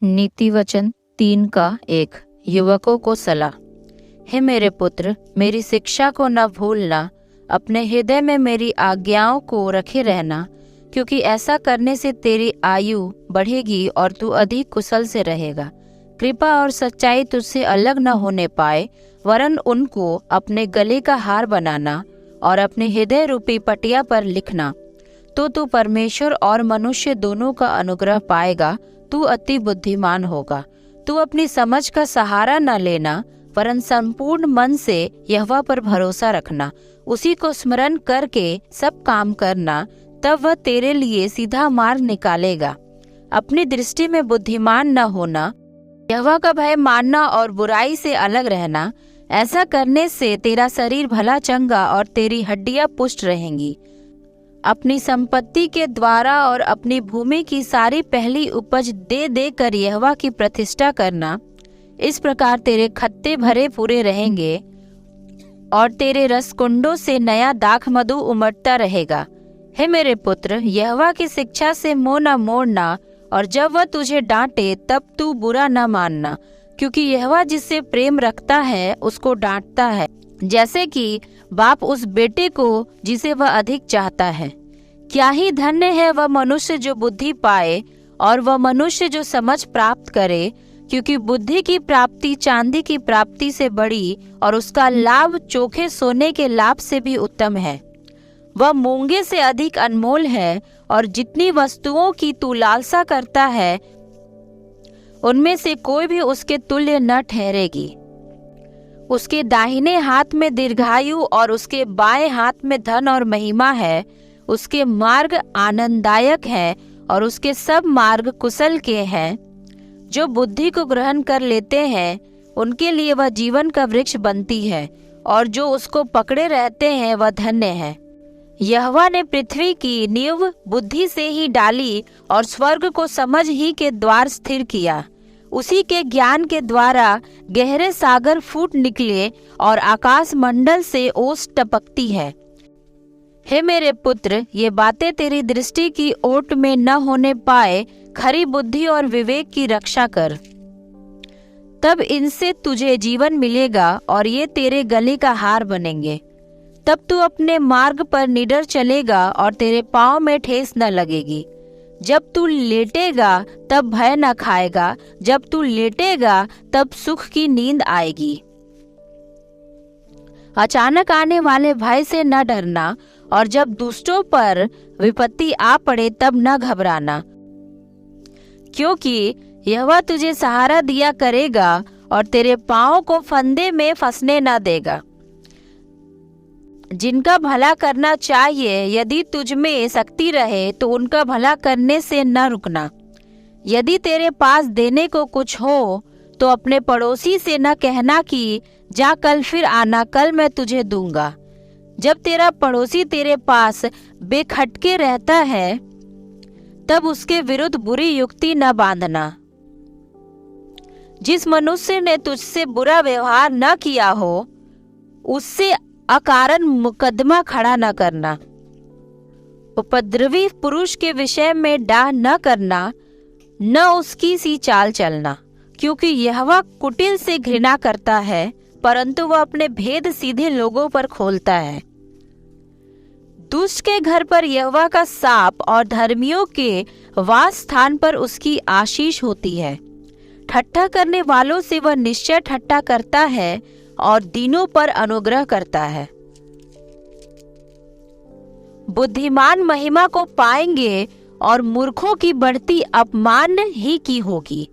नीति वचन 3:1 युवकों को सलाह। हे मेरे पुत्र, मेरी शिक्षा को न भूलना, अपने हृदय में मेरी आज्ञाओं को रखे रहना, क्योंकि ऐसा करने से तेरी आयु बढ़ेगी और तू अधिक कुशल से रहेगा। कृपा और सच्चाई तुझसे अलग न होने पाए, वरन उनको अपने गले का हार बनाना और अपने हृदय रूपी पटिया पर लिखना। तो तू परमेश्वर और मनुष्य दोनों का अनुग्रह पाएगा। तू अति बुद्धिमान होगा। तू अपनी समझ का सहारा न लेना, वरन संपूर्ण मन से यहोवा पर भरोसा रखना। उसी को स्मरण करके सब काम करना, तब वह तेरे लिए सीधा मार्ग निकालेगा। अपनी दृष्टि में बुद्धिमान न होना, यहोवा का भय मानना और बुराई से अलग रहना। ऐसा करने से तेरा शरीर भला चंगा और तेरी हड्डियां पुष्ट रहेंगी। अपनी संपत्ति के द्वारा और अपनी भूमि की सारी पहली उपज दे दे कर यहोवा की प्रतिष्ठा करना। इस प्रकार तेरे खत्ते भरे पूरे रहेंगे और तेरे रसकुंडों से नया दाख मधु उमड़ता रहेगा। हे मेरे पुत्र, यहोवा की शिक्षा से मुँह न मोड़ना, और जब वह तुझे डांटे तब तू बुरा न मानना, क्योंकि यहोवा जिससे प्रेम रखता है उसको डांटता है, जैसे कि बाप उस बेटे को जिसे वह अधिक चाहता है। क्या ही धन्य है वह मनुष्य जो बुद्धि पाए और वह मनुष्य जो समझ प्राप्त करे, क्योंकि बुद्धि की प्राप्ति चांदी की प्राप्ति से बड़ी और उसका लाभ चोखे सोने के लाभ से भी उत्तम है। वह मूंगे से अधिक अनमोल है, और जितनी वस्तुओं की तू लालसा करता है उनमें से कोई भी उसके तुल्य न ठहरेगी। उसके दाहिने हाथ में दीर्घायु और उसके बाएं हाथ में धन और महिमा है। उसके मार्ग आनंददायक है और उसके सब मार्ग कुशल के हैं। जो बुद्धि को ग्रहण कर लेते हैं उनके लिए वह जीवन का वृक्ष बनती है, और जो उसको पकड़े रहते हैं वह धन्य है। यहोवा ने पृथ्वी की नींव बुद्धि से ही डाली और स्वर्ग को समझ ही के द्वार स्थिर किया। उसी के ज्ञान के द्वारा गहरे सागर फूट निकले और आकाश मंडल से ओस टपकती है। हे मेरे पुत्र, ये बातें तेरी दृष्टि की ओट में न होने पाए, खरी बुद्धि और विवेक की रक्षा कर। तब इनसे तुझे जीवन मिलेगा और ये तेरे गले का हार बनेंगे। तब तू अपने मार्ग पर निडर चलेगा और तेरे पाँव में ठेस न लगेगी। जब तू लेटेगा तब भय न खाएगा, जब तू लेटेगा तब सुख की नींद आएगी। अचानक आने वाले भय से न डरना, और जब दुष्टों पर विपत्ति आ पड़े तब न घबराना, क्योंकि यहोवा तुझे सहारा दिया करेगा और तेरे पाँव को फंदे में फंसने न देगा। जिनका भला करना चाहिए, यदि तुझ में शक्ति रहे तो उनका भला करने से न रुकना। यदि तेरे पास देने को कुछ हो तो अपने पड़ोसी से न कहना कि जा कल फिर आना, कल मैं तुझे दूंगा। जब तेरा पड़ोसी तेरे पास बेखटके रहता है तब उसके विरुद्ध बुरी युक्ति न बांधना। जिस मनुष्य ने तुझसे बुरा व्यवहार न किया हो उससे अकारण मुकदमा खड़ा न करना। उपद्रवी पुरुष के विषय में डाह न करना, न उसकी सी चाल चलना, क्योंकि यहोवा कुटिल से घृणा करता है, परंतु वह अपने भेद सीधे लोगों पर खोलता है। दुष्ट के घर पर यहोवा का साप और धर्मियों के वास स्थान पर उसकी आशीष होती है। ठट्ठा करने वालों से वह निश्चय ठट्ठा करता है और दीनों पर अनुग्रह करता है। बुद्धिमान महिमा को पाएंगे और मूर्खों की बढ़ती अपमान ही की होगी।